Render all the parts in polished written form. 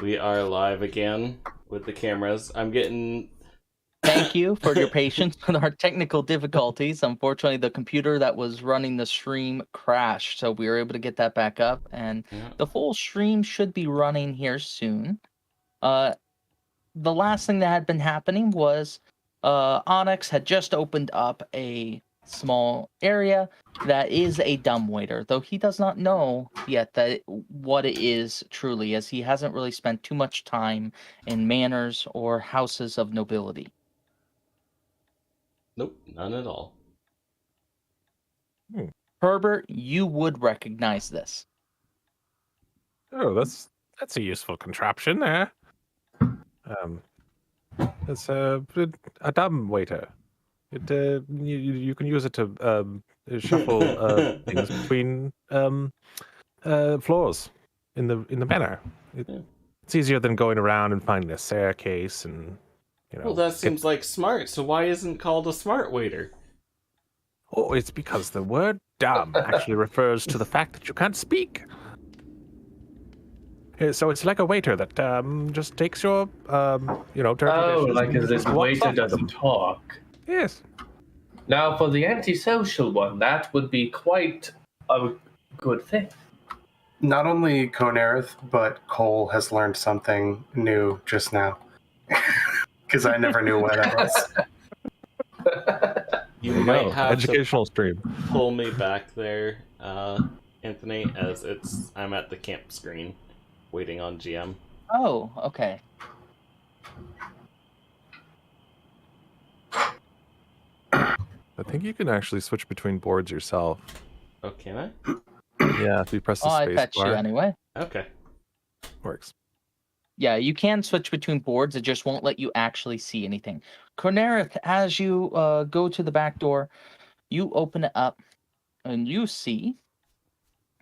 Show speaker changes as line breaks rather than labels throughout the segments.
We are live again with the cameras. I'm getting...
Thank you for your patience with our technical difficulties. Unfortunately, the computer that was running the stream crashed, so we were able to get that back up, and the full stream should be running here soon. The last thing that had been happening was Onyx had just opened up a small area that is a dumbwaiter, though he does not know yet that what it is truly, as he hasn't really spent too much time in manors or houses of nobility.
Nope, none at all.
Herbert, you would recognize this.
Oh, that's a useful contraption there. It's a dumb waiter. You can use it to shuffle things between floors in the manor. It's easier than going around and finding a staircase and
Well, that seems like smart. So why isn't it called a smart waiter?
Oh, it's because the word dumb actually refers to the fact that you can't speak. So it's like a waiter that just takes your, dirty dishes.
Like this waiter doesn't talk.
Yes.
Now, for the antisocial one, that would be quite a good thing.
Not only Conerith, but Cole has learned something new just now. Because I never knew what that was.
You might have
educational stream.
Pull me back there, Anthony, as I'm at the camp screen, waiting on GM.
Oh, okay.
I think you can actually switch between boards yourself.
Oh, can I?
Yeah, if you press the space
I fetched
bar.
you anyway.
Okay.
Works.
Yeah, you can switch between boards. It just won't let you actually see anything. Conerith, as you go to the back door, you open it up, and you see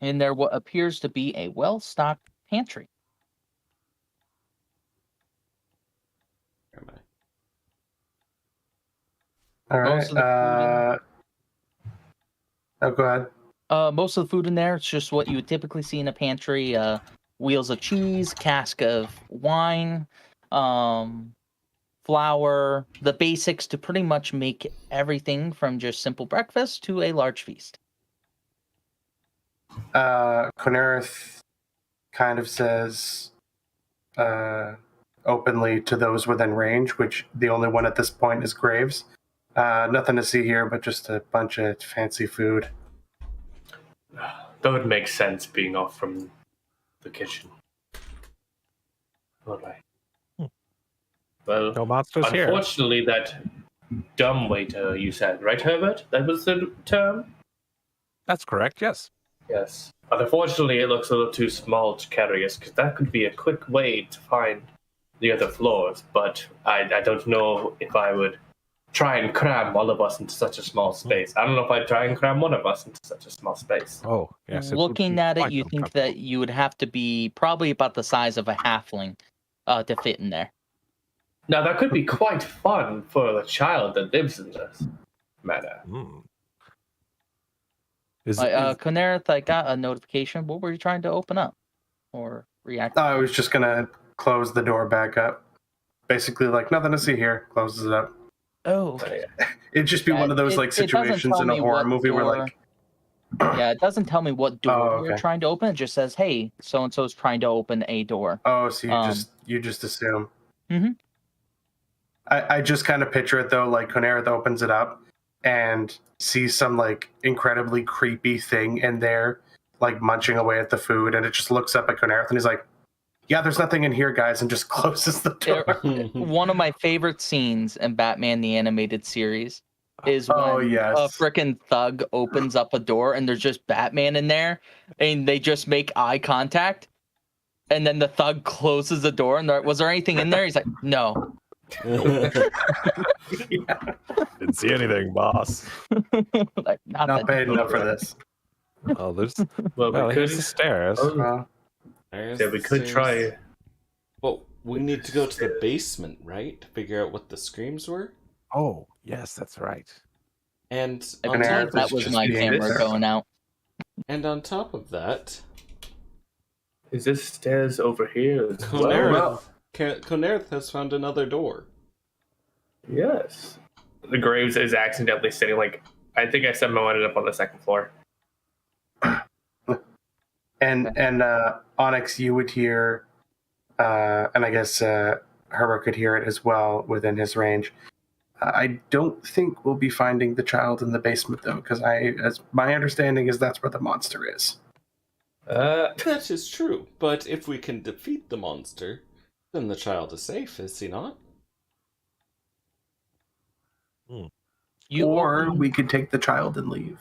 in there what appears to be a well-stocked pantry.
Where am I?
All
Most of the
right. Go ahead.
Most of the food in there, it's just what you would typically see in a pantry. Wheels of cheese, cask of wine, flour, the basics to pretty much make everything from just simple breakfast to a large feast.
Conerith kind of says openly to those within range, which the only one at this point is Graves. Nothing to see here, but just a bunch of fancy food.
That would make sense being off from the kitchen. All right. Well,
No monsters here.
unfortunately, that dumb waiter you said, right, Herbert? That was the term?
That's correct, yes.
Yes. But unfortunately, it looks a little too small to carry us, because that could be a quick way to find the other floors. But I don't know if I would try and cram all of us into such a small space. I don't know if I'd try and cram one of us into such a small space.
Oh, yes.
Looking at it, you think that you would have to be probably about the size of a halfling to fit in there.
Now, that could be quite fun for the child that lives in this manor.
Conerith, I got a notification. What were you trying to open up or react?
I was just going to close the door back up. Basically, like, nothing to see here. Closes it up.
Oh.
It'd just be one of those, like, situations in a horror movie where, like...
Yeah, it doesn't tell me what door you're trying to open. It just says, hey, so-and-so is trying to open a door.
Oh, so you just assume.
Mm-hmm.
I just kind of picture it, though, like, Conerith opens it up and sees some, like, incredibly creepy thing in there, like, munching away at the food, and it just looks up at Conerith, and he's like, yeah, there's nothing in here, guys, and just closes the door.
One of my favorite scenes in Batman the Animated Series is when a frickin' thug opens up a door and there's just Batman in there, and they just make eye contact, and then the thug closes the door, and was there anything in there? He's like, no.
Yeah.
Didn't see anything, boss.
Like,
not paid enough for this.
Oh, there's...
Well,
here's the stairs.
Yeah, we could try.
Well, we need to go to the basement, right? To figure out what the screams were?
Oh, yes, that's right.
And
that was my camera going out.
And on top of that...
Is this stairs over here as well?
Conerth has found another door.
Yes. The Graves is accidentally sitting like I think I somehow ended up on the second floor.
And Onyx, you would hear, and I guess Herbert could hear it as well within his range. I don't think we'll be finding the child in the basement though, because as my understanding is that's where the monster is.
That is true, but if we can defeat the monster, then the child is safe, is he not?
Or we could take the child and leave.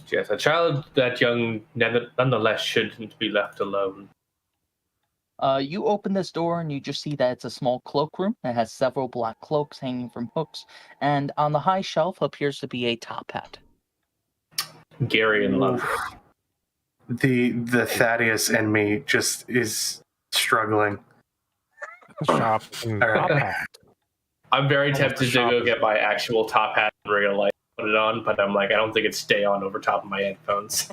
Yes, a child that young nonetheless shouldn't be left alone.
You open this door and you just see that it's a small cloakroom. It has several black cloaks hanging from hooks, and on the high shelf appears to be a top hat.
Gary and Love.
The Thaddeus and me just is struggling.
Shop.
right.
I'm very tempted to go get my actual top hat in real life, put it on, but I'm like, I don't think it'd stay on over top of my headphones.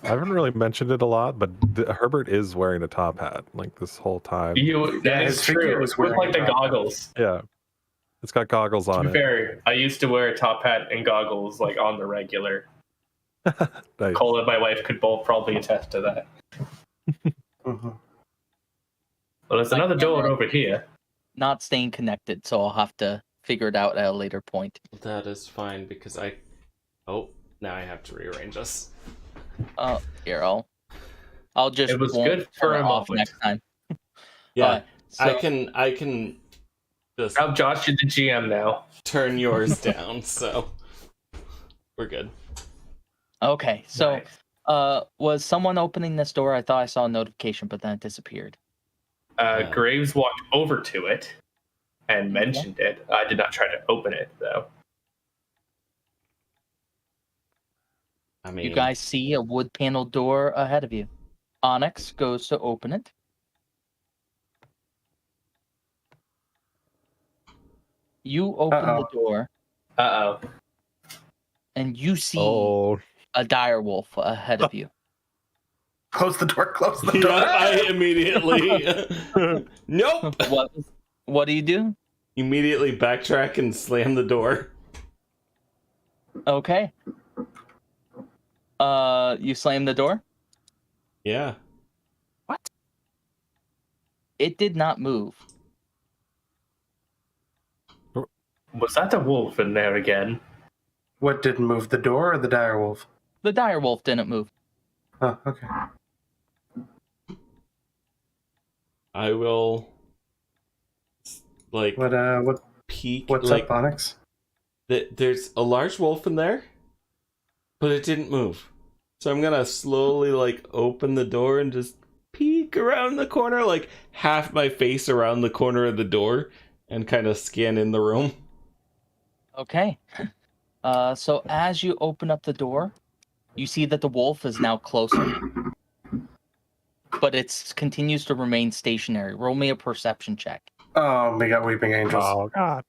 I haven't really mentioned it a lot, but Herbert is wearing a top hat like this whole time.
That is true. It's with like the goggles.
Yeah, it's got goggles on
To
it.
be fair, I used to wear a top hat and goggles like on the regular.
Nice.
Cole and my wife could both probably attest to that.
Mm-hmm.
Well, there's another door over here.
Not staying connected, so I'll have to figure it out at a later point.
That is fine, because Oh, now I have to rearrange us.
Here, I'll just
It was
won't
good for
turn it
a
off
moment.
next time.
Yeah,
So,
I can just
Now Josh is the GM now.
turn yours down, so we're good.
okay, so
Nice.
was someone opening this door? I thought I saw a notification, but then it disappeared.
Graves walked over to it and mentioned it. I did not try to open it, though.
I mean,
You guys see a wood paneled door ahead of you. Onyx goes to open it. You open the door
Uh-oh.
and you see
Oh,
a dire wolf ahead of you.
Close the door. Close the
yeah,
door.
I immediately nope.
What do you do?
Immediately backtrack and slam the door.
Okay. You slam the door?
Yeah.
It did not move.
Was that the wolf in there again?
What didn't move, the door or the dire wolf?
The dire wolf didn't move.
Oh, okay.
I will
What
peek.
what's
like,
up, Onyx?
There's a large wolf in there, but it didn't move. So I'm gonna slowly open the door and just peek around the corner, like half my face around the corner of the door, and kind of scan in the room.
Okay. So as you open up the door, you see that the wolf is now closer. But it continues to remain stationary. Roll me a perception check.
Oh, we got weeping angels.
oh God.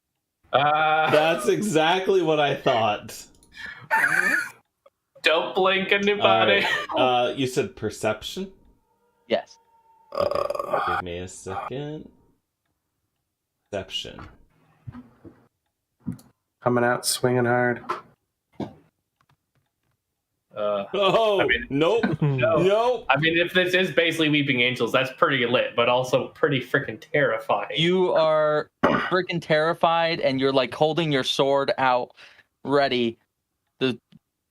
That's exactly what I thought.
Don't blink, anybody.
You said perception?
Yes.
Give me a second. Perception.
Coming out swinging hard.
Oh,
I mean-
nope.
No.
Nope.
I mean, if this is basically Weeping Angels, that's pretty lit, but also pretty freaking terrifying.
You are freaking terrified and you're holding your sword out ready.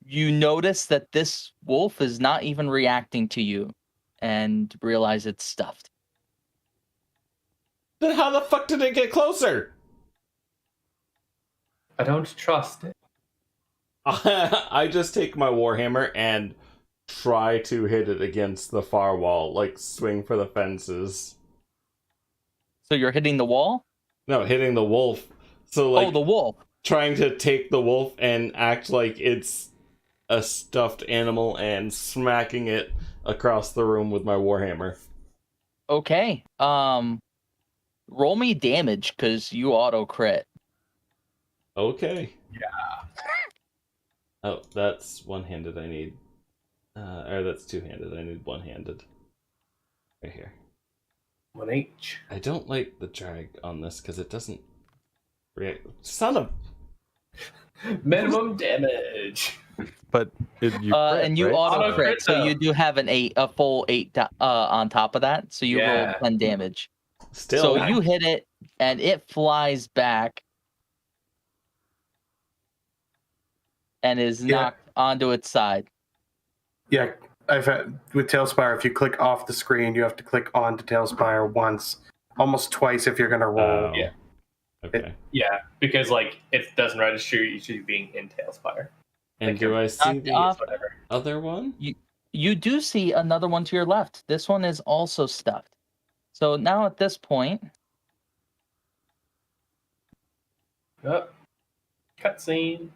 You notice that this wolf is not even reacting to you and realize it's stuffed.
Then how the fuck did it get closer?
I don't trust it.
I just take my warhammer and try to hit it against the far wall, swing for the fences.
So you're hitting the wall?
No, hitting the wolf. So
The wolf.
trying to take the wolf and act like it's a stuffed animal and smacking it across the room with my warhammer.
Okay. Roll me damage because you auto crit.
Okay. Yeah. Oh, that's one-handed. I need Or that's two-handed. I need one-handed. Right here.
1H.
I don't like the drag on this because it doesn't react. Son of.
Minimum damage.
But you crit,
and you
right?
auto
Auto
crit,
crit,
so
though.
you do have a full 8 on top of that. So you roll
Yeah.
10 damage.
Still.
So you hit it, and it flies back, and is knocked onto its side.
Yeah, I've had with Tailspire. If you click off the screen, you have to click on to Tailspire once, almost twice if you're gonna roll.
Oh,
Yeah.
Okay.
Yeah, because like it doesn't register you being in Tailspire.
And
Like
do I see
knocked
the
off.
Whatever.
other one?
You do see another one to your left. This one is also stuffed. So now at this point,
Oh. Cutscene.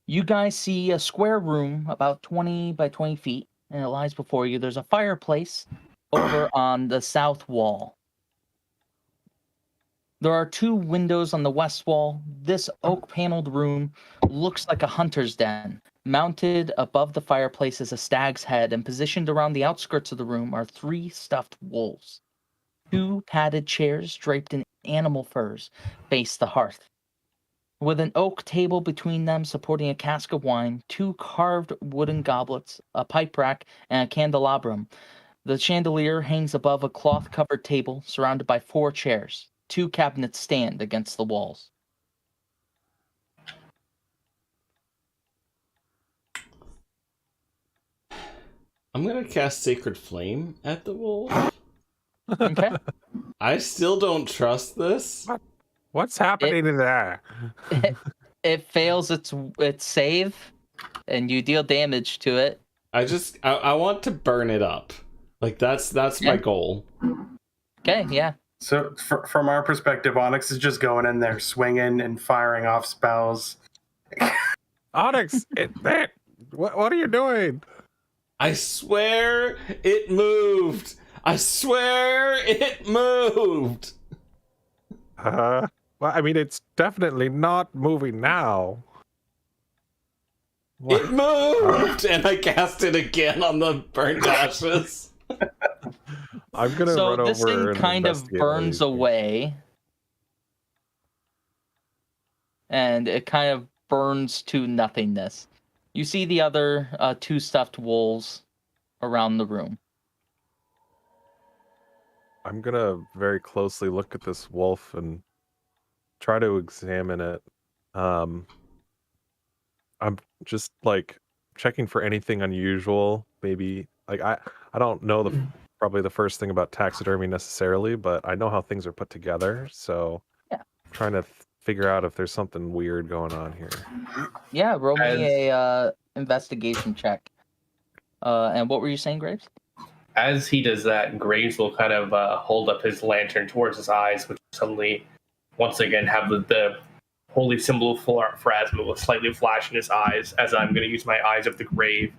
you guys see a square room about 20 by 20 feet, and it lies before you. There's a fireplace over on the south wall. There are 2 windows on the west wall. This oak-paneled room looks like a hunter's den. Mounted above the fireplace is a stag's head, and positioned around the outskirts of the room are 3 stuffed wolves. 2 padded chairs draped in animal furs face the hearth. With an oak table between them supporting a cask of wine, 2 carved wooden goblets, a pipe rack, and a candelabrum. The chandelier hangs above a cloth-covered table surrounded by 4 chairs. 2 cabinets stand against the walls.
I'm gonna cast Sacred Flame at the wolf.
Okay.
I still don't trust this.
What's happening in there?
It fails its save, and you deal damage to it.
I want to burn it up. Like that's my goal.
Okay, yeah.
So from our perspective, Onyx is just going in there, swinging and firing off spells.
Onyx, what are you doing?
I swear it moved. I swear it moved.
Well, I mean, it's definitely not moving now.
It moved, and I cast it again on the burnt ashes.
I'm gonna
So
run
this
over
thing
and
kind of
investigate
burns
what he's doing.
away, and it kind of burns to nothingness. You see the other 2 stuffed wolves around the room.
I'm gonna very closely look at this wolf and try to examine it. I'm just like checking for anything unusual. Maybe like I don't know probably the first thing about taxidermy necessarily, but I know how things are put together. So
Yeah.
trying to figure out if there's something weird going on here.
Yeah, roll me a investigation check. And what were you saying, Graves?
As he does that, Graves will kind of hold up his lantern towards his eyes, which suddenly, once again, have the holy symbol of Pharasma will slightly flash in his eyes as I'm going to use my eyes of the grave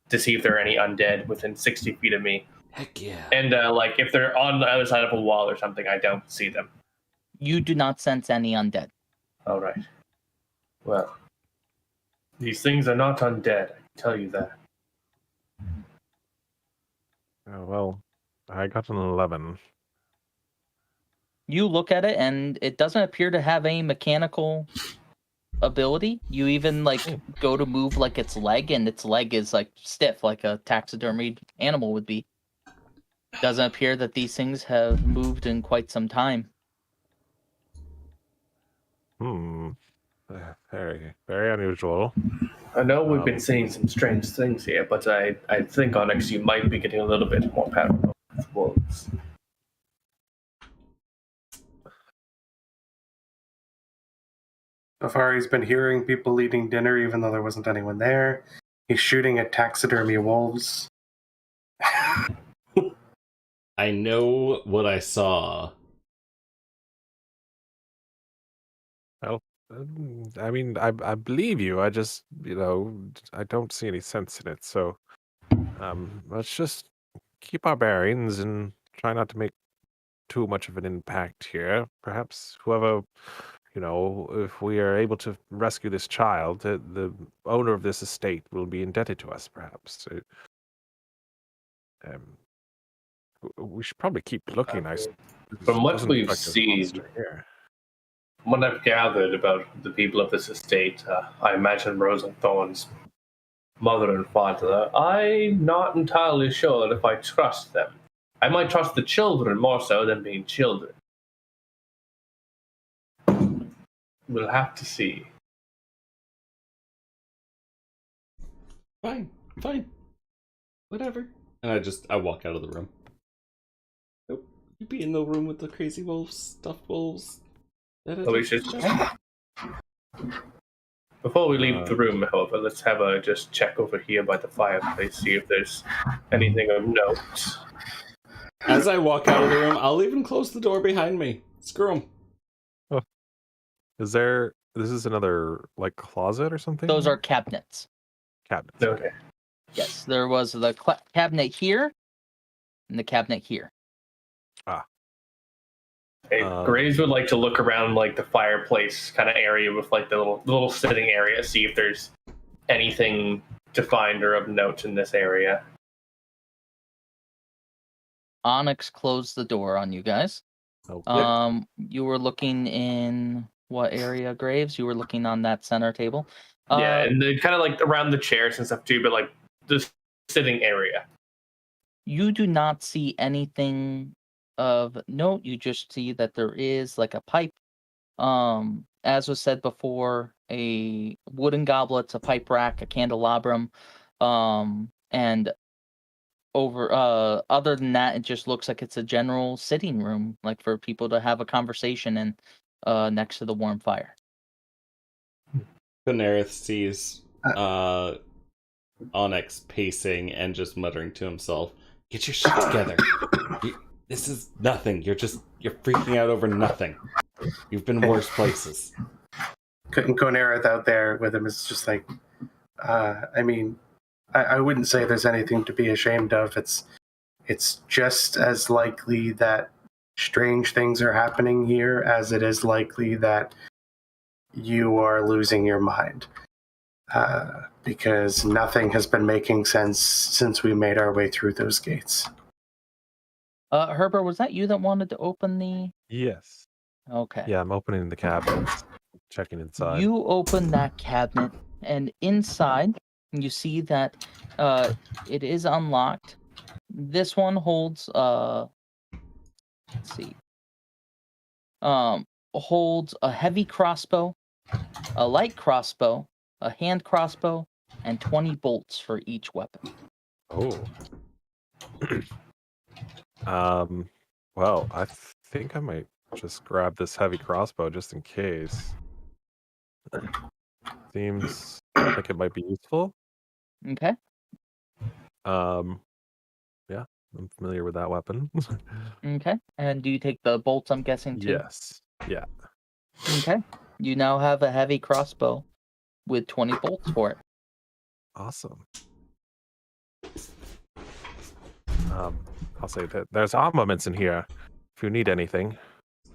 to see if there are any undead within 60 feet of me.
Heck yeah.
And like if they're on the other side of a wall or something, I don't see them.
You do not sense any undead.
All right. Well, these things are not undead, I can tell you that.
Oh, well, I got an 11.
You look at it, and it doesn't appear to have any mechanical ability. You even go to move like its leg, and its leg is like stiff, like a taxidermied animal would be. Doesn't appear that these things have moved in quite some time.
Very, very unusual.
I know we've been seeing some strange things here, but I think, Onyx, you might be getting a little bit more paranoid with wolves.
So far, he's been hearing people eating dinner, even though there wasn't anyone there. He's shooting at taxidermy wolves.
I know what I saw.
Well, I mean, I believe you. I just, I don't see any sense in it. So, let's just keep our bearings and try not to make too much of an impact here. Perhaps whoever, if we are able to rescue this child, the owner of this estate will be indebted to us, perhaps. We should probably keep looking.
From what
Doesn't look
we've
like there's a
seen,
monster here.
from what I've gathered about the people of this estate, I imagine Rose and Thorn's mother and father, I'm not entirely sure if I trust them. I might trust the children more so than being children. We'll have to see.
Fine. Whatever. And I walk out of the room. Nope. You be in the room with the crazy wolves, stuffed wolves.
Well, we should. Before we leave the room, however, let's have a just check over here by the fireplace, see if there's anything of note.
As I walk out of the room, I'll even close the door behind me. Screw 'em.
Oh. This is another, like, closet or something?
Those are cabinets.
Cabinets.
Okay.
Yes, there was the cabinet here and the cabinet here.
Hey, Graves would like to look around like the fireplace kind of area with like the little sitting area, see if there's anything to find or of note in this area.
Onyx closed the door on you guys.
Oh,
You were looking in what area, Graves? You were looking on that center table.
Yeah, and then kind of like around the chairs and stuff too, but like the sitting area.
You do not see anything of note. You just see that there is like a pipe. As was said before, a wooden goblet, a pipe rack, a candelabrum, and over other than that, it just looks like it's a general sitting room, like for people to have a conversation in, next to the warm fire.
Benerith sees Onyx pacing and just muttering to himself, "Get your shit together. This is nothing. You're freaking out over nothing. You've been worse places."
Conerath out there with him is just like, I mean, I wouldn't say there's anything to be ashamed of. It's just as likely that strange things are happening here as it is likely that you are losing your mind. Because nothing has been making sense since we made our way through those gates.
Herbert, was that you that wanted to open the?
yes.
Okay.
Yeah, I'm opening the cabinets, checking inside.
You open that cabinet, and inside you see that it is unlocked. This one holds let's see. Holds a heavy crossbow, a light crossbow, a hand crossbow, and 20 bolts for each weapon.
Oh. Well, I think I might just grab this heavy crossbow just in case. Seems like it might be useful.
Okay.
Yeah, I'm familiar with that weapon.
Okay. And do you take the bolts, I'm guessing, too?
Yes. Yeah.
Okay. You now have a heavy crossbow with 20 bolts for it.
Awesome. I'll say that there's armaments in here if you need anything.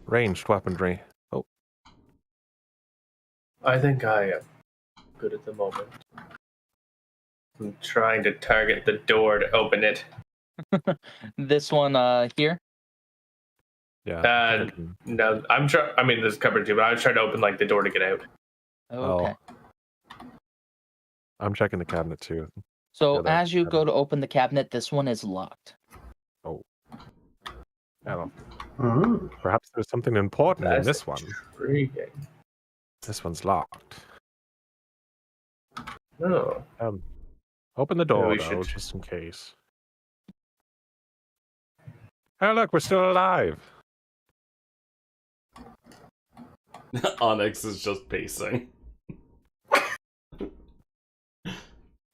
Ranged weaponry. Oh,
I think I am good at the moment. I'm trying to target the door to open it.
This one here.
yeah.
No, I'm trying. I mean, this is covered too, but I was trying to open like the door to get out.
Okay.
I'm checking the cabinet too.
So
Yeah, that
as you go
cabinet.
to open the cabinet, this one is locked.
Oh. I don't know.
Mm.
Perhaps there's something important in
That's
this one.
intriguing.
This one's locked.
Oh,
Open the door,
we
though,
should-
just in case. Oh, look, we're still alive.
Onyx is just pacing.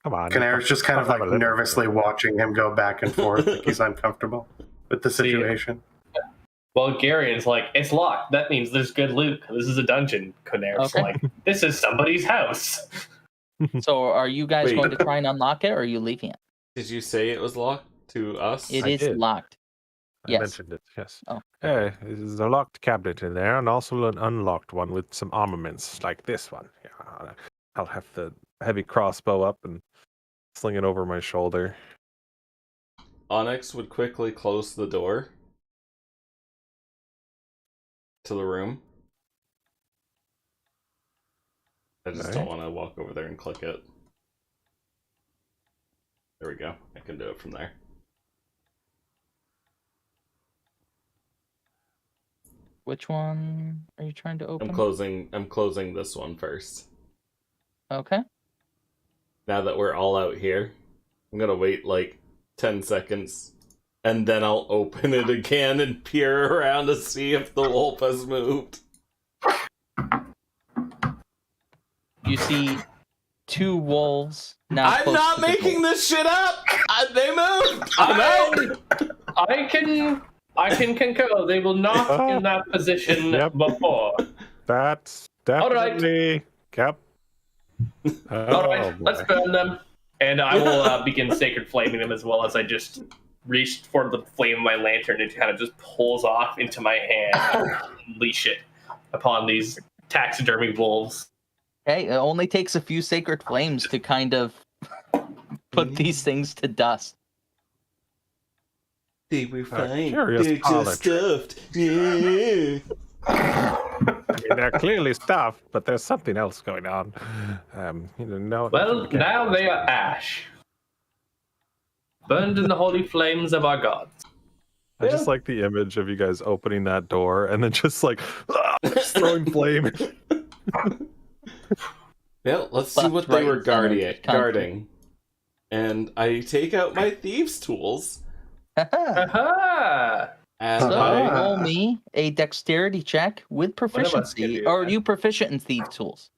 Come on.
Conera's just kind of like nervously watching him go back and forth, like he's uncomfortable with the
See,
situation.
well, Garion's like, it's locked. That means there's good loot. This is a dungeon. Conera's
Okay.
like, this is somebody's house.
So are you guys
Wait.
going to try and unlock it, or are you leaving it?
Did you say it was locked to us?
It
I
is
did.
locked.
I
Yes.
mentioned it, yes.
Oh.
Hey, there's a locked cabinet in there, and also an unlocked one with some armaments, like this one. Yeah, I'll have the heavy crossbow up and sling it over my shoulder.
Onyx would quickly close the door to the room. I just don't want to walk over there and click it. There we go. I can do it from there.
Which one are you trying to open?
I'm closing this one first.
Okay.
Now that we're all out here, I'm gonna wait like 10 seconds, and then I'll open it again and peer around to see if the wolf has moved.
You see 2 wolves now.
I'm
close
not
to the
making
door.
this shit up! They moved! I'm out!
I can concur. They will not in that position
Yep.
before.
That's
All right.
definitely... Yep.
All right,
boy.
let's burn them. And I will begin sacred flaming them as well as I just reach for the flame of my lantern and it kind of just pulls off into my hand and unleash it upon these taxidermy wolves.
Okay, it only takes a few sacred flames to kind of put these things to dust.
They were fine.
curious
They're just stuffed. Yeah.
I mean, they're clearly stuffed, but there's something else going on. No.
Well, now they are ash. Burned in the holy flames of our gods.
I just like the image of you guys opening that door and then just like just throwing flame.
Well, let's see
Left,
what they
right,
were
center,
guarding. And I take out my thieves' tools.
Aha!
And
So
I...
roll me a dexterity check with
of us can
proficiency.
do
Or are
that.
you proficient in thief tools?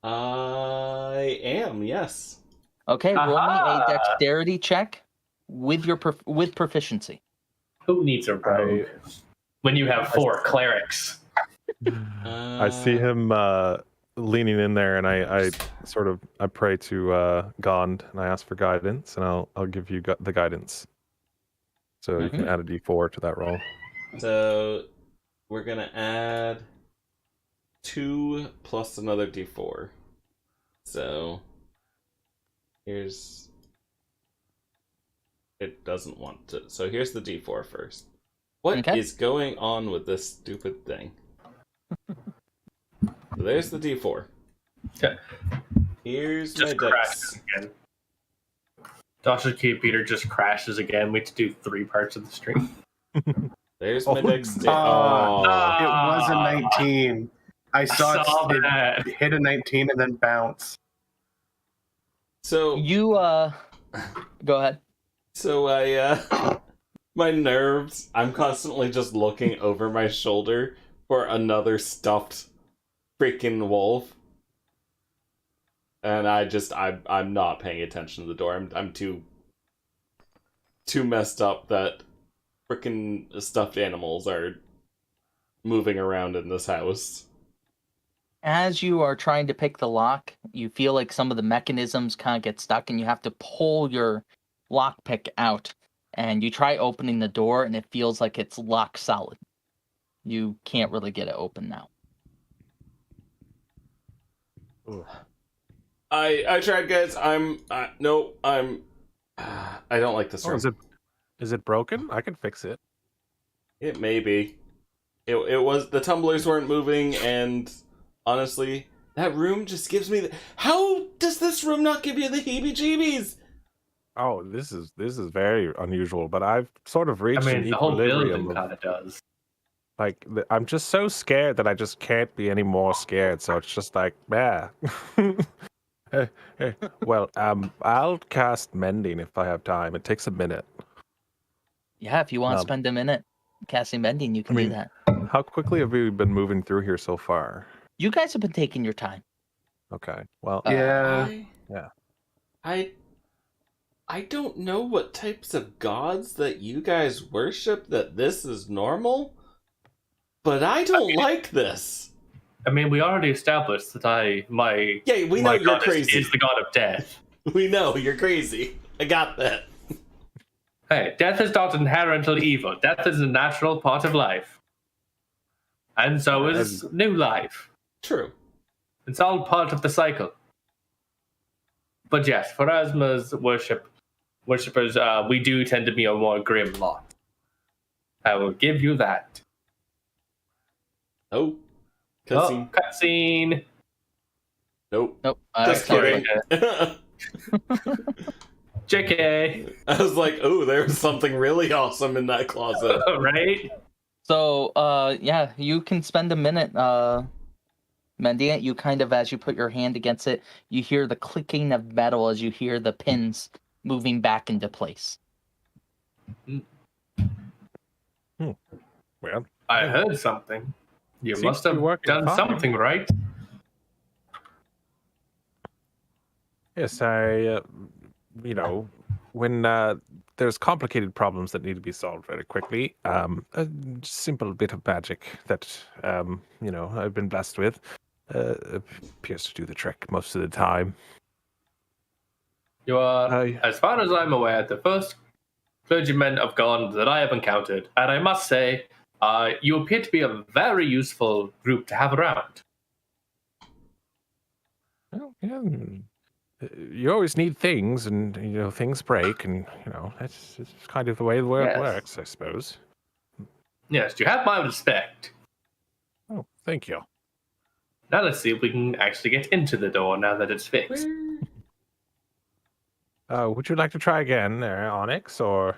I am, yes.
Okay, roll me a
Aha!
dexterity check with your with proficiency.
Who needs a rogue when you have 4 clerics?
I see him leaning in there, and I pray to Gond, and I ask for guidance, and I'll give you the guidance. So you can add a d4 to that roll.
So we're gonna add 2 plus another d4. So here's... It doesn't want to. So here's the d4 first. What is going on with this stupid thing? So there's the d4.
Okay.
Here's
Just
my
crashes
dice.
again. Dr. Peter just crashes again. We have to do 3 parts of the stream.
There's my dexterity.
It was a 19. I saw
that.
it hit a 19 and then bounce.
So
You go ahead.
So my nerves, I'm constantly just looking over my shoulder for another stuffed freaking wolf. And I'm not paying attention to the door. I'm too messed up that freaking stuffed animals are moving around in this house.
As you are trying to pick the lock, you feel like some of the mechanisms kind of get stuck and you have to pull your lockpick out. And you try opening the door and it feels like it's locked solid. You can't really get it open now.
I tried, guys. I don't like this room.
Is it broken? I can fix it.
It may be. It was, the tumblers weren't moving, and honestly, that room just gives me how does this room not give you the heebie-jeebies?
Oh, this is very unusual, but I've sort of reached an
the whole
equilibrium.
building kind of does.
Like, I'm just so scared that I just can't be any more scared. So it's just like, yeah. Well, I'll cast Mending if I have time. It takes a minute.
Yeah, if you want to spend a minute casting Mending, you can do that.
How quickly have we been moving through here so far?
You guys have been taking your time.
Okay, well,
Yeah.
I don't know what types of gods that you guys worship that this is normal, but I don't like this.
I mean, we already established that
We know you're crazy.
is the god of death.
We know you're crazy. I got that.
Hey, death is not inherently evil. Death is a natural part of life. And so is new life.
True.
It's all part of the cycle. But yes, Pharasma's worshippers, we do tend to be a more grim lot. I will give you that.
Oh. Cutscene.
Oh, cutscene.
Nope.
Nope.
Just
sorry.
kidding.
JK.
I was like, oh, there's something really awesome in that closet.
Right?
So, yeah, you can spend a minute mending it. You kind of, as you put your hand against it, you hear the clicking of metal as you hear the pins moving back into place.
Well,
I heard something. You
Seems
must
to be
have
working
done
fine.
something right.
yes, when there's complicated problems that need to be solved very quickly, a simple bit of magic that, I've been blessed with appears to do the trick most of the time.
You are, as far as I'm aware, the first clergyman of God that I have encountered. And I must say, you appear to be a very useful group to have around.
Well, yeah, you always need things, and things break, and that's kind of the way the world
Yes.
works, I suppose.
Yes, you have my respect.
Oh, thank you.
Now let's see if we can actually get into the door now that it's fixed.
Would you like to try again, Onyx, or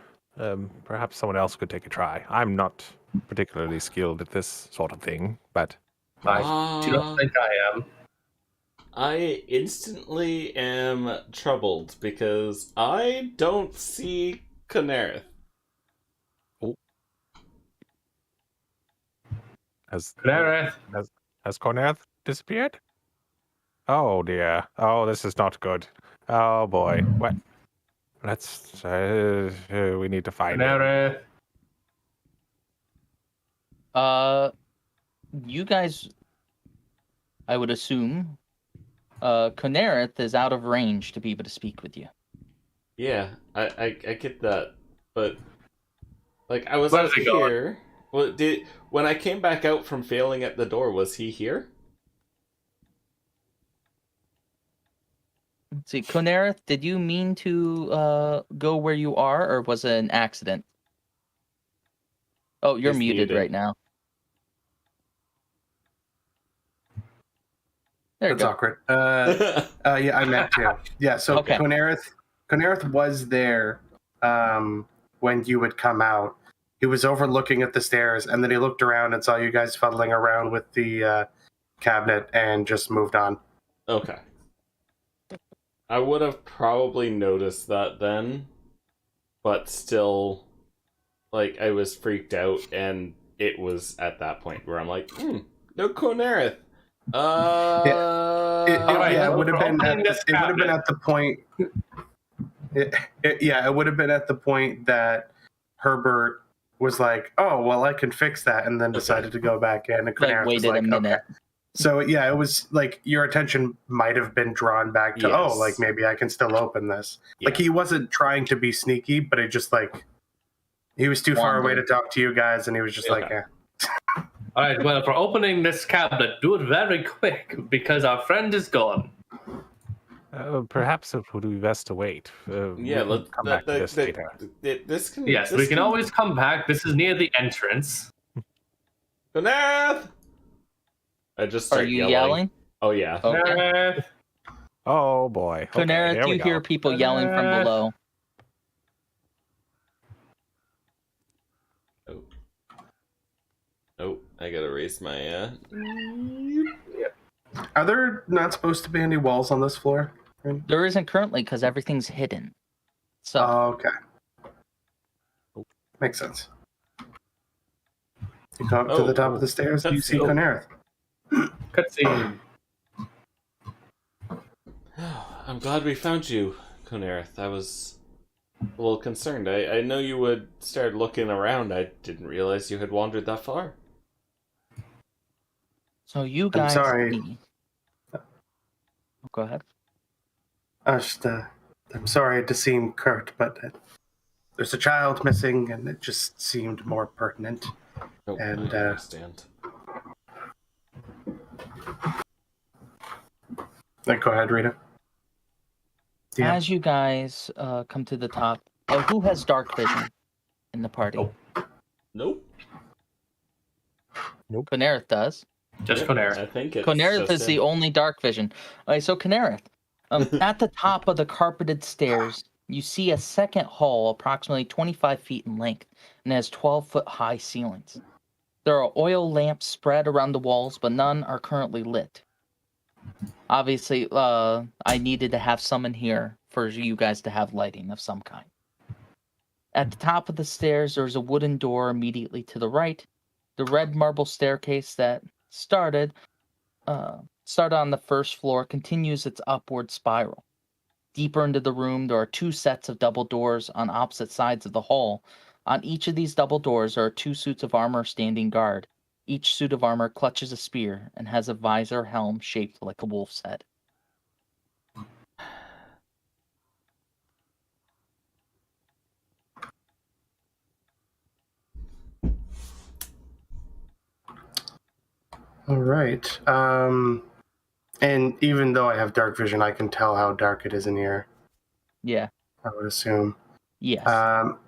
perhaps someone else could take a try? I'm not particularly skilled at this sort of thing, but
I do not think I am.
I instantly am troubled because I don't see Conereth.
has
Clareth,
Corneth disappeared? Oh dear. Oh, this is not good. Oh boy. What? Let's. We need to find it.
Clareth.
You guys, I would assume, Conereth is out of range to be able to speak with you.
Yeah, I get that, but like I was
Where's
out
he going?
here. Well, when I came back out from failing at the door, was he here?
Let's see, Conereth, did you mean to go where you are, or was it an accident? Oh, you're
He's
muted
muted.
right now. There you
That's
go.
awkward. Yeah, I meant to. Yeah, so
Okay.
Conereth was there when you would come out. He was overlooking at the stairs, and then he looked around and saw you guys fuddling around with the cabinet and just moved on.
Okay. I would have probably noticed that then, but still, like, I was freaked out, and it was at that point where I'm like, no Conereth.
It would have been at the point. It would have been at the point that Herbert was like, "Oh, well, I can fix that," and then decided to go back in. And Conereth was
waited a minute.
Okay. So yeah, it was like your attention might have been drawn back to,
Yes.
like maybe I can still open this.
Yeah.
Like he wasn't trying to be sneaky, but it just like he was too far away to talk to you guys, and he was just like,
Okay.
All right, well, for opening this cabinet, do it very quick because our friend is gone.
Perhaps it would be best to wait.
Yeah,
we can
let's
come back to this later.
This can.
Yes,
this
we can always come back. This is near the entrance.
Conereth! I just start
Are you yelling?
Oh yeah.
Okay.
Clareth.
Oh boy. Okay,
Conereth,
here we
you
go.
hear people yelling from below.
Oh, I gotta raise my.
Are there not supposed to be any walls on this floor?
There isn't currently because everything's hidden. So
Oh, okay. Makes sense. You go up to the top of the stairs, you see Conereth.
Cutscene.
I'm glad we found you, Conereth. I was a little concerned. I know you would start looking around. I didn't realize you had wandered that far.
So you guys.
I'm sorry.
Go ahead.
I'm sorry to seem curt, but there's a child missing, and it just seemed more pertinent.
Oh,
And,
I understand.
Go ahead, Rita. Yeah.
As you guys come to the top, who has dark vision in the party?
Nope.
Nope.
Konerith does.
Just
Yep,
Conera.
I think it's
Konerith
just
is the
him.
only dark vision. Okay, so Konerith, at the top of the carpeted stairs, you see a second hall approximately 25 feet in length and has 12-foot high ceilings. There are oil lamps spread around the walls, but none are currently lit. Obviously, I needed to have some in here for you guys to have lighting of some kind. At the top of the stairs, there's a wooden door immediately to the right. The red marble staircase that started on the first floor continues its upward spiral. Deeper into the room, there are two sets of double doors on opposite sides of the hall. On each of these double doors are 2 suits of armor standing guard. Each suit of armor clutches a spear and has a visor helm shaped like a wolf's head.
All right. And even though I have dark vision, I can tell how dark it is in here.
Yeah.
I would assume.
Yes.
Um,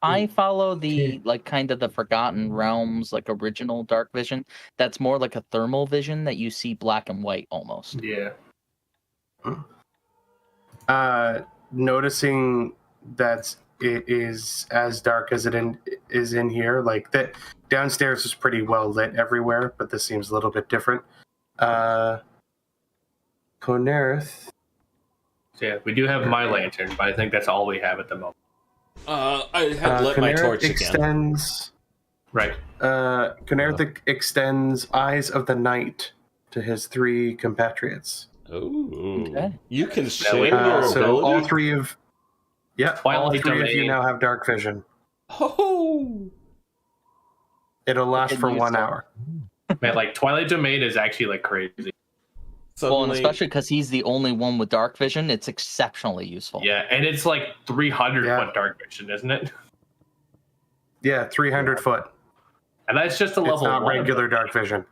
I follow the kind of the Forgotten Realms original dark vision. That's more like a thermal vision that you see black and white almost.
Yeah.
Noticing that it is as dark as is in here, like that downstairs is pretty well lit everywhere, but this seems a little bit different. Konerith.
Yeah, we do have my lantern, but I think that's all we have at the moment.
I had lit my
Konerith
torch again.
extends.
Right.
Konerith extends Eyes of the Night to his 3 compatriots.
Ooh.
Okay.
You can share your
So
ability?
all 3 of all
Twilight
3 of you
Domain.
now have dark vision.
Oh!
It'll last
Can
for
you
1
still-
hour.
Man, Twilight Domain is actually crazy.
Well, and
Suddenly,
especially because he's the only one with dark vision, it's exceptionally useful.
Yeah, and it's 300
Yeah.
foot dark vision, isn't it?
Yeah, 300 foot.
And that's just a level
It's not
1.
regular dark vision.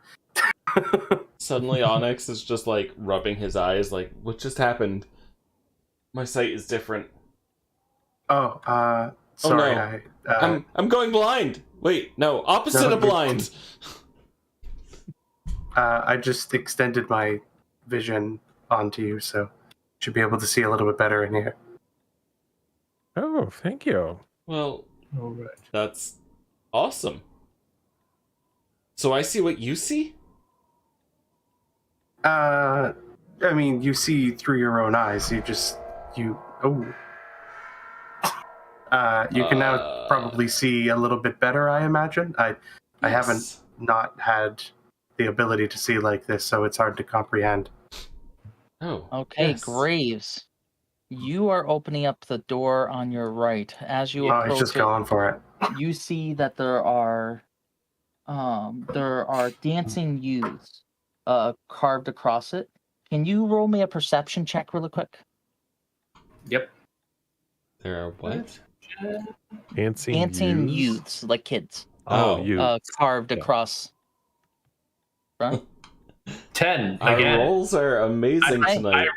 suddenly Onyx is just rubbing his eyes what just happened? My sight is different.
Oh, sorry.
no. I'm going blind. Wait, no, opposite
No,
of blind.
I just extended my vision onto you, so should be able to see a little bit better in here.
Oh, thank you.
Well,
All right.
that's awesome. So I see what you see?
I mean, you see through your own eyes. You can now probably see a little bit better, I imagine. I haven't
Yes.
not had the ability to see like this, so it's hard to comprehend.
Oh.
Okay,
yes.
Graves. You are opening up the door on your right. As you
Oh,
approach
he's just
it,
going for it.
you see that there are dancing youths carved across it. Can you roll me a perception check really quick?
Yep.
There are what?
Dancing youths, like kids,
Oh,
Oh.
you.
carved
Yeah.
across. Right?
10
Our
again.
rolls are amazing tonight.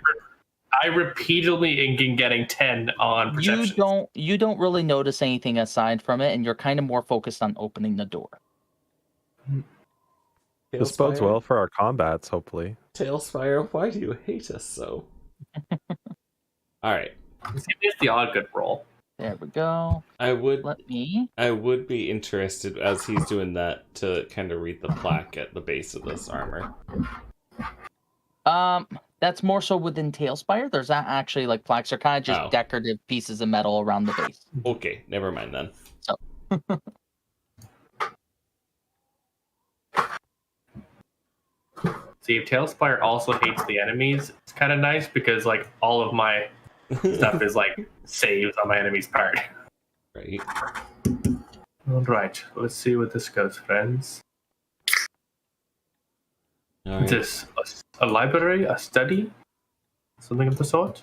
I repeatedly am getting 10 on perception.
You don't really notice anything aside from it, and you're kind of more focused on opening the door.
This bodes well for our combats, hopefully.
Tailspire, why do you hate us so? Alright.
It's the odd good roll.
There we go.
I would
Let me.
be interested as he's doing that to kind of read the plaque at the base of this armor.
That's more so within Tailspire. There's not actually plaques. They're kind of just
Oh.
decorative pieces of metal around the base.
Okay, never mind then.
See, if Tailspire also hates the enemies, it's kind of nice because all of my stuff is saves on my enemy's part.
Right.
All right, let's see what this goes, friends.
All
Is this a library, a study, something of the sort?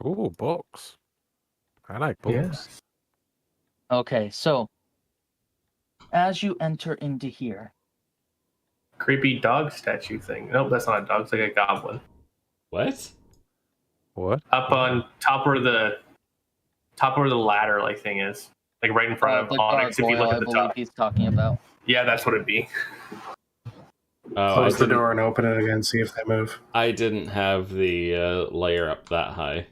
Ooh, books. I like books.
Yes.
Okay, so as you enter into here,
Creepy dog statue thing. Nope, that's not a dog. It's like a goblin.
What?
What?
Up on top where the ladder like thing is, like right in front of
the
Onyx. If you look
gargoyle,
at
I
the
believe
top,
he's talking about.
yeah, that's what it'd be.
Oh,
Close the door and open it again, see if they move.
I didn't have the layer up that high.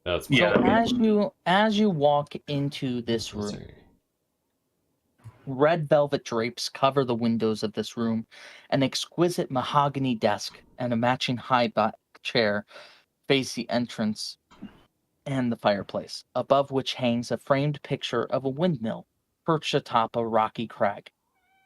That's
Yeah,
So
that'd be-
as you walk into this room,
Sorry.
red velvet drapes cover the windows of this room. An exquisite mahogany desk and a matching high back chair face the entrance and the fireplace, above which hangs a framed picture of a windmill perched atop a rocky crag.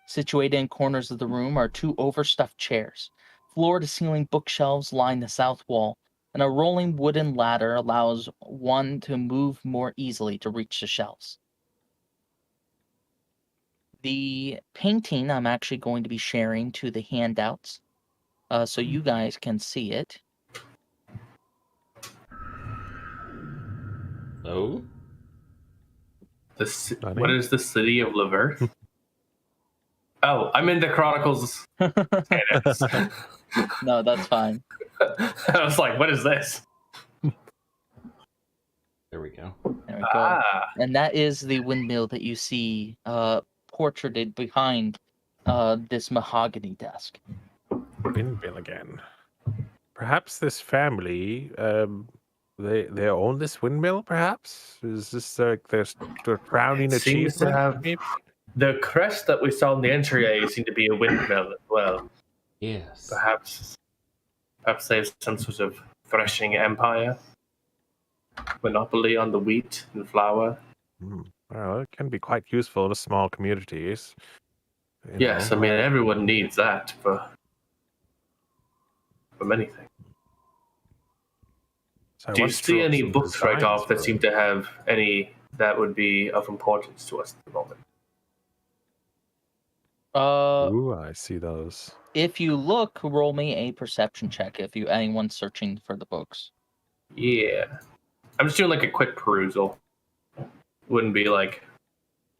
Situated in corners of the room are two overstuffed chairs. Floor-to-ceiling bookshelves line the south wall, and a rolling wooden ladder allows one to move more easily to reach the shelves. The painting I'm actually going to be sharing to the handouts, so you guys can see it.
Oh?
What is the city of Leverth? Oh, I'm in the Chronicles. Canons.
No, that's fine.
I was like, what is this?
There we go.
There we go.
Ah,
And that is the windmill that you see portraited behind this mahogany desk.
Windmill again. Perhaps this family, they own this windmill. Perhaps is this like their crowning
It seems to
achievement?
have-
maybe?
the crest that we saw in the entryway seemed to be a windmill as well.
Yes.
Perhaps they have some sort of threshing empire. Monopoly on the wheat and flour.
Well, it can be quite useful to small communities. you
Yes,
know.
I mean everyone needs that for many things.
So I
Do you
once
see
drew up
any
some
books right
designs
off that
for
seem
it.
to have any that would be of importance to us at the moment?
Ooh, I see those.
If you look, roll me a perception check if anyone's searching for the books.
Yeah. I'm just doing like a quick perusal. Wouldn't be like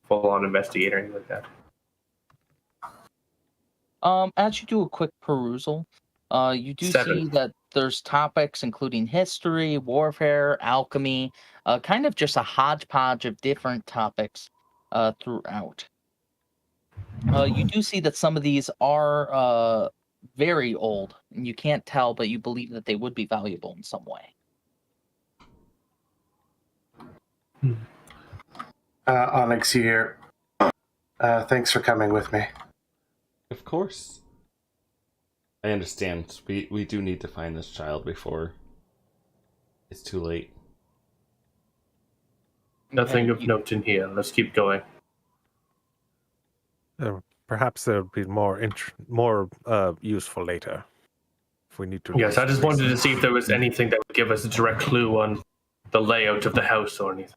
full on investigate or anything like that.
As you do a quick perusal, you do
7.
see that there's topics including history, warfare, alchemy, kind of just a hodgepodge of different topics throughout. You do see that some of these are very old, and you can't tell, but you believe that they would be valuable in some way.
Onyx, you here. Thanks for coming with me.
Of course. I understand. We do need to find this child before it's too late.
Nothing
Okay,
of note in here. Let's keep going.
Perhaps there would be more useful later. If we need to.
Yes, I just wanted to see if there was anything that would give us a direct clue on the layout of the house or anything.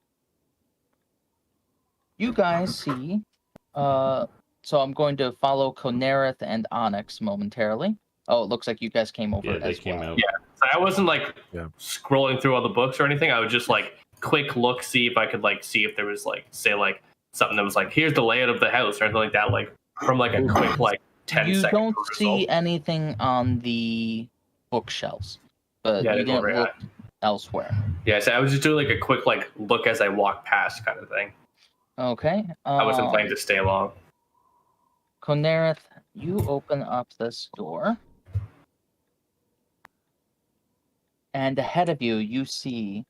You guys see, so I'm going to follow Konereth and Onyx momentarily. Oh, it looks like you guys came over
Yeah, they
as
came
well.
out.
Yeah. So I wasn't like
Yeah.
scrolling through all the books or anything. I would just like quick look, see if I could like see if there was like say like something that was like here's the layout of the house or anything like that. Like from like a quick like 10
You
second
don't
perusal.
see anything on the bookshelves, but
Yeah,
you
they don't
didn't look
react.
elsewhere.
Yeah, so I was just doing like a quick like look as I walked past kind of thing.
Okay.
I wasn't planning to stay long.
Konereth, you open up this door. And ahead of you, you see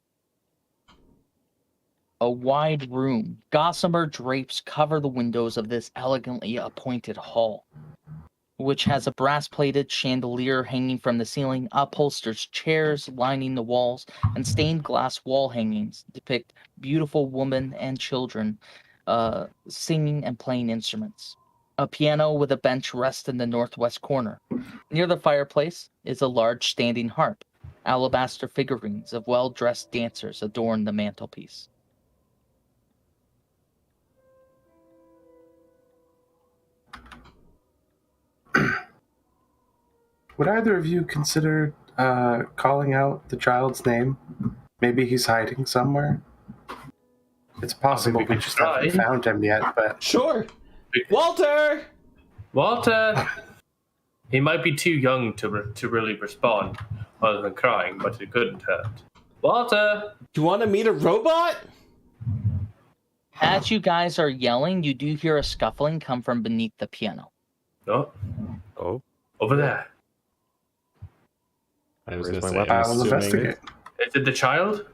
a wide room. Gossamer drapes cover the windows of this elegantly appointed hall, which has a brass-plated chandelier hanging from the ceiling, upholstered chairs lining the walls, and stained glass wall hangings depict beautiful women and children singing and playing instruments. A piano with a bench rests in the northwest corner. Near the fireplace is a large standing harp. Alabaster figurines of well-dressed dancers adorn the mantelpiece.
Would either of you consider calling out the child's name Maybe he's hiding somewhere. It's possible
we
we
could
just haven't
try.
found him yet, but
Sure. Walter!
Walter! He might be too young to really respond other than crying, but it couldn't hurt. Walter!
Do you want to meet a robot?
As you guys are yelling, you do hear a scuffling come from beneath the piano.
Oh,
Oh,
over there.
I was
Where's
going to
my
say,
weapon?
I will investigate.
Is it the child?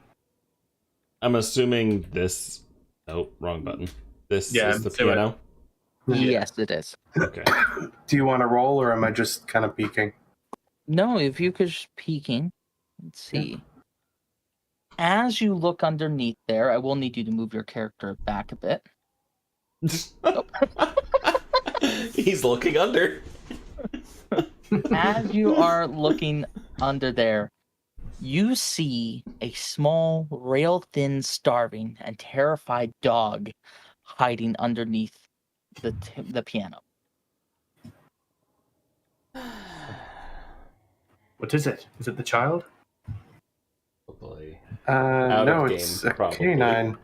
I'm assuming this... Oh, wrong button. This
Yeah,
is the
do it.
piano?
Yes, it is.
Okay.
Do you want to roll, or am I just kind of peeking?
No, if you could just peeking. Let's see. As you look underneath there, I will need you to move your character back a bit.
He's looking under.
As you are looking under there, you see a small, rail-thin, starving, and terrified dog hiding underneath the piano.
What is it? Is it the child?
Probably.
No,
of
it's
game,
a
probably.
canine.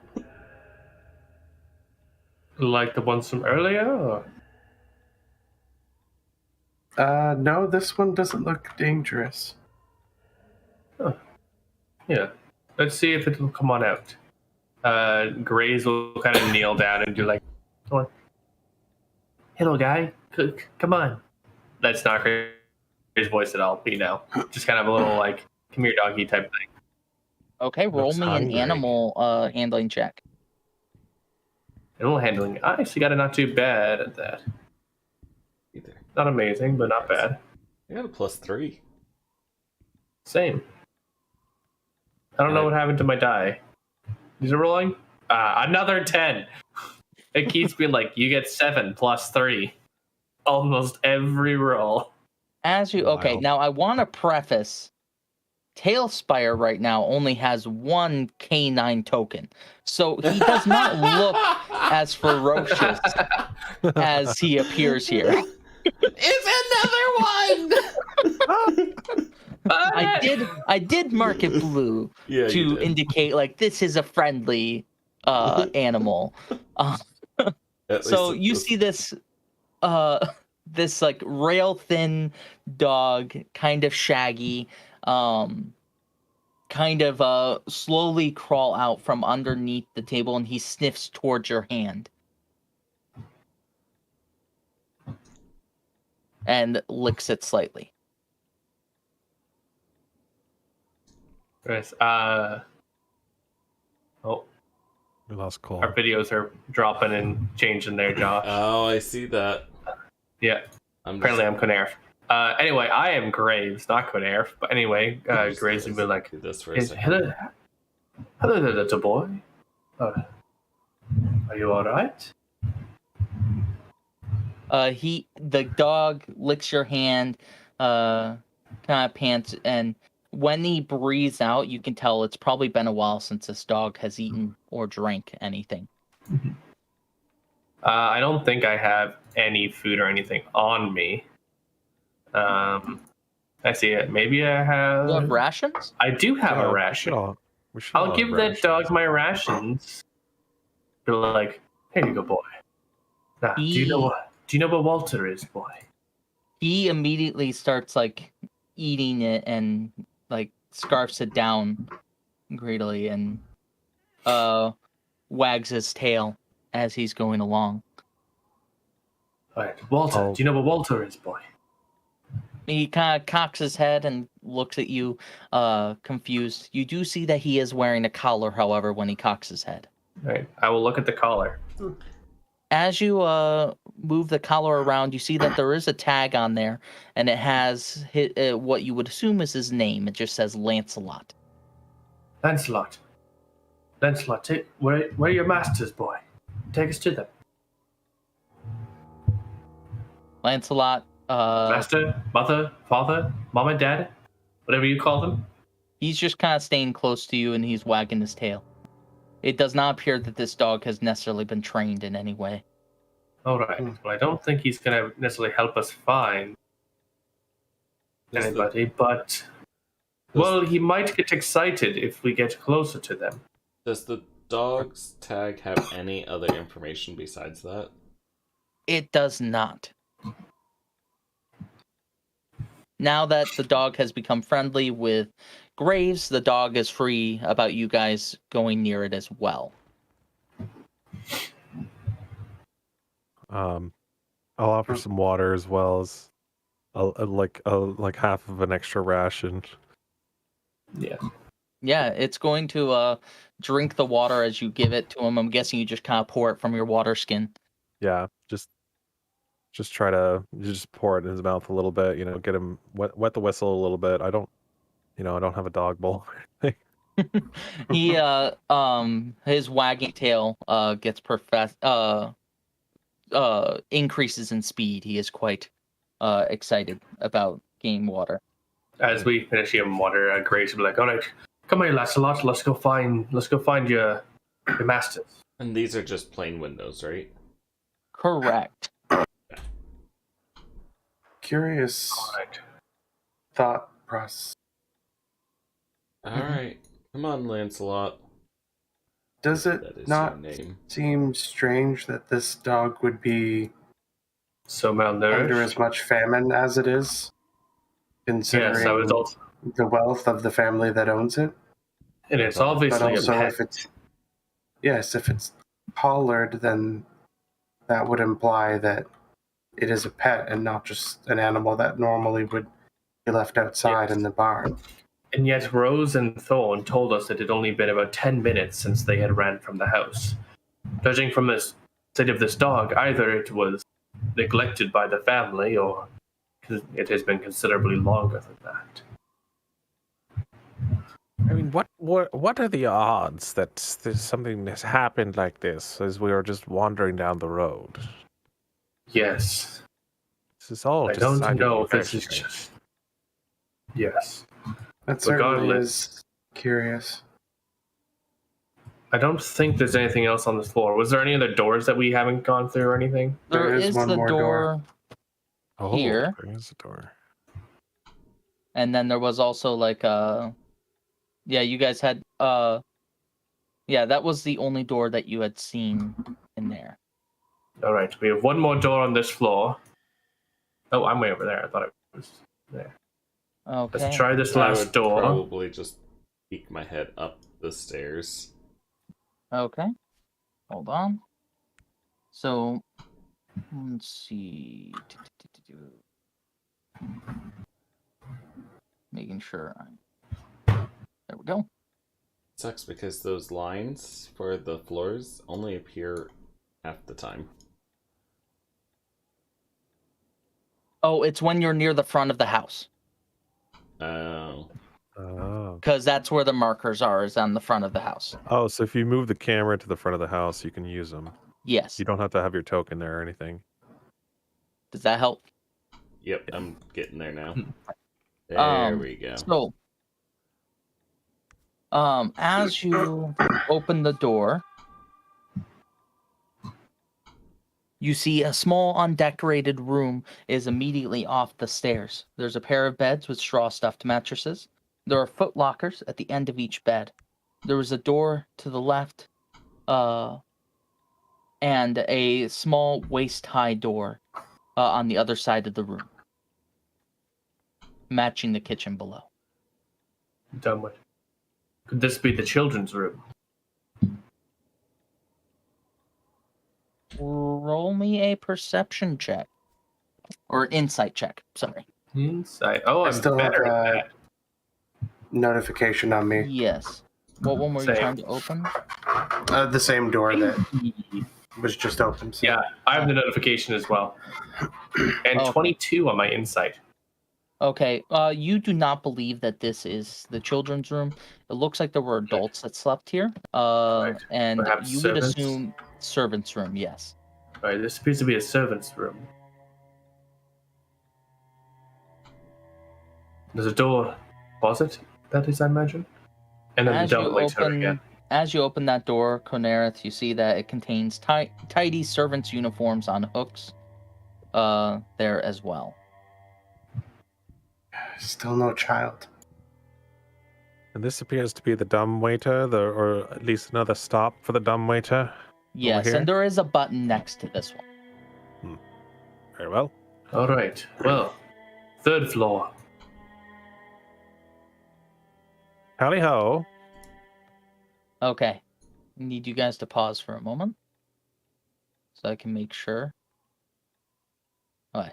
Like the ones from earlier? Or?
No, this one doesn't look dangerous.
Yeah. Let's see if it'll come on out. Grays will kind of kneel down and do like, come on. Hello, guy. Come on. That's not Gray's voice at all, you know. Just kind of a little like, come here, doggy type thing.
Okay, roll
Looks
me an
hungry.
animal handling check.
Animal handling. I actually got it not too bad at that.
Either.
Not amazing, but not bad.
I got a +3.
Same. I don't know what happened to my die. Is it rolling? Another 10. It keeps being like, you get 7 plus 3. Almost every roll.
Okay,
Wild.
now I want to preface, Tailspire right now only has one canine token, so he does not look as ferocious as he appears here.
It's another one!
I did mark it blue
Yeah, you
to
did.
indicate like this is a friendly animal.
At
So
least
you
it's-
see this this like rail thin dog, kind of shaggy, kind of slowly crawl out from underneath the table, and he sniffs towards your hand and licks it slightly.
Yes, oh,
we lost Cole.
our videos are dropping and changing their jaw.
Oh, I see that.
Yeah, apparently I'm Conerf. Anyway, I am Graves, not Conerf. But anyway, Graves would be like,
do this for a second.
hello there, little boy. Are you all right?
The dog licks your hand, kind of pants, and when he breathes out, you can tell it's probably been a while since this dog has eaten or drank anything.
I don't think I have any food or anything on me. I see it. Maybe I have.
You have rations?
I do have a ration. I'll give that dog my rations. Be like, here you go, boy. Now, do you know what Walter is, boy?
He immediately starts like eating it and like scarfs it down greedily and wags his tail as he's going along.
All right, Walter. Do you know what Walter is, boy?
He kind of cocks his head and looks at you, confused. You do see that he is wearing a collar, however, when he cocks his head.
All right, I will look at the collar.
As you move the collar around, you see that there is a tag on there, and it has what you would assume is his name. It just says Lancelot.
Lancelot. Lancelot, where are your masters, boy? Take us to them.
Lancelot.
Master, mother, father, mom and dad, whatever you call them.
He's just kind of staying close to you, and he's wagging his tail. It does not appear that this dog has necessarily been trained in any way.
All right. Well, I don't think he's going to necessarily help us find anybody, but Well, he might get excited if we get closer to them.
Does the dog's tag have any other information besides that?
It does not. Now that the dog has become friendly with Graves, the dog is free about you guys going near it as well.
I'll offer some water as well as like half of an extra ration.
Yeah.
Yeah, it's going to drink the water as you give it to him. I'm guessing you just kind of pour it from your water skin.
Yeah, just try to just pour it in his mouth a little bit. Get him wet the whistle a little bit. I don't have a dog bowl.
He his wagging tail gets increases in speed. He is quite excited about getting water.
As we finish giving water, Grace will be like, "All right, come here, Lancelot. Let's go find your masters."
And these are just plain windows, right?
Correct.
Curious
All right.
thought process.
Alright. Come on, Lancelot.
Does
That
it
is
not
your name.
seem strange that this dog would be
So
under
malnourished.
as much famine as it is, considering
Yes, I was also.
the wealth of the family that owns it?
And it's
But
obviously a
also,
pet.
if it's collared, then that would imply that it is a pet and not just an animal that normally would be left outside in the barn.
And yet Rose and Thorn told us that it had only been about 10 minutes since they had ran from the house. Judging from the state of this dog, either it was neglected by the family or it has been considerably longer than that.
I mean, what are the odds that there's something has happened like this as we are just wandering down the road?
Yes.
This is all
I
just
don't
decidedly
know if
very
this is
strange.
just... Yes.
That certainly
Regardless.
is curious.
I don't think there's anything else on this floor. Was there any other doors that we haven't gone through or anything?
There is one
the
more door.
here.
There is a door.
And then there was also like you guys had that was the only door that you had seen in there.
All right, we have one more door on this floor. Oh, I'm way over there. I thought it was there.
Okay.
Let's try this
I
last
would
door.
probably just peek my head up the stairs.
Okay. Hold on. So let's see. Making sure there we go.
Sucks because those lines for the floors only appear half the time.
Oh, it's when you're near the front of the house.
Oh.
Oh.
Because that's where the markers are, is on the front of the house.
Oh, so if you move the camera to the front of the house, you can use them.
Yes.
You don't have to have your token there or anything.
Does that help?
Yep, I'm getting there now. There we go.
So, as you open the door, you see a small undecorated room is immediately off the stairs. There's a pair of beds with straw-stuffed mattresses. There are foot lockers at the end of each bed. There is a door to the left, and a small waist-high door on the other side of the room, matching the kitchen below.
Done with. Could this be the children's room?
Roll me a perception check. Or insight check, sorry.
Inside. Oh,
I
I'm
still have
better
a
at
notification on me.
Yes. What one were you
Same.
trying to open?
The same door that was just opened. So.
Yeah, I have the notification as well. And
Okay.
22 on my insight.
Okay, you do not believe that this is the children's room. It looks like there were adults that slept here. And
Perhaps
you
servants?
would assume servants' room, yes.
All right, this appears to be a servant's room. There's a door closet, that is, I imagine. And then
As
the
you
double door again.
open, as you open that door, Conerith, you see that it contains tidy servants' uniforms on hooks there as well.
Still no child.
And this appears to be the dumbwaiter, or at least another stop for the dumbwaiter.
Yes,
here?
and there is a button next to this one.
Very well.
All right. Well, third floor.
Howdy ho.
Okay. Need you guys to pause for a moment so I can make sure. Okay.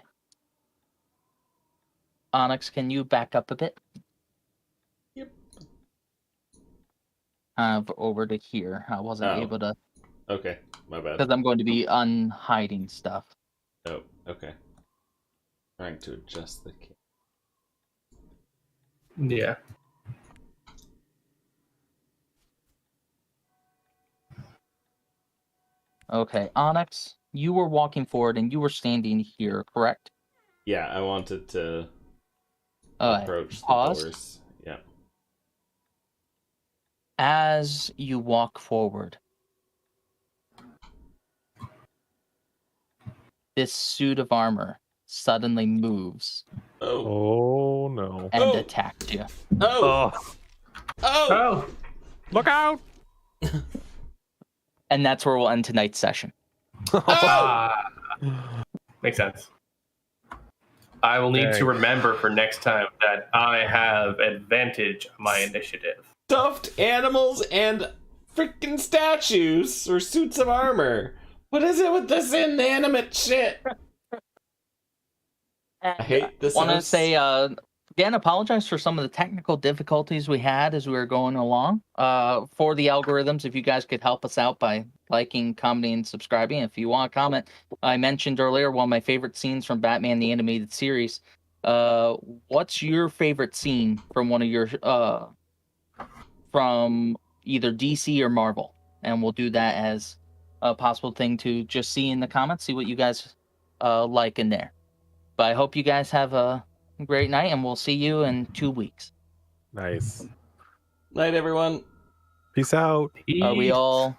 Onyx, can you back up a bit?
Yep.
Over to here. I wasn't able to,
Okay, my bad.
because I'm going to be unhiding stuff.
Oh, okay. Trying to adjust the camera.
Yeah.
Okay, Onyx, you were walking forward and you were standing here, correct?
Yeah, I wanted to
Alright,
approach the
pause.
doors. Yeah.
As you walk forward, this suit of armor suddenly moves
Oh.
Oh no.
and
Oh.
attacks you.
Oh.
Oh,
Oh.
Oh.
look out!
And that's where we'll end tonight's session.
Oh.
Makes sense. I will need to
Dang.
remember for next time that I have advantage on my initiative.
Stuffed animals and freaking statues or suits of armor. What is it with this inanimate shit? I hate this.
Want to
house.
say again, apologize for some of the technical difficulties we had as we were going along. For the algorithms, if you guys could help us out by liking, commenting, and subscribing. If you want to comment, I mentioned earlier one of my favorite scenes from Batman the Animated Series. What's your favorite scene from one of your from either DC or Marvel? And we'll do that as a possible thing to just see in the comments, see what you guys like in there. But I hope you guys have a great night, and we'll see you in 2 weeks.
Nice.
Night, everyone.
Peace out.
Are we all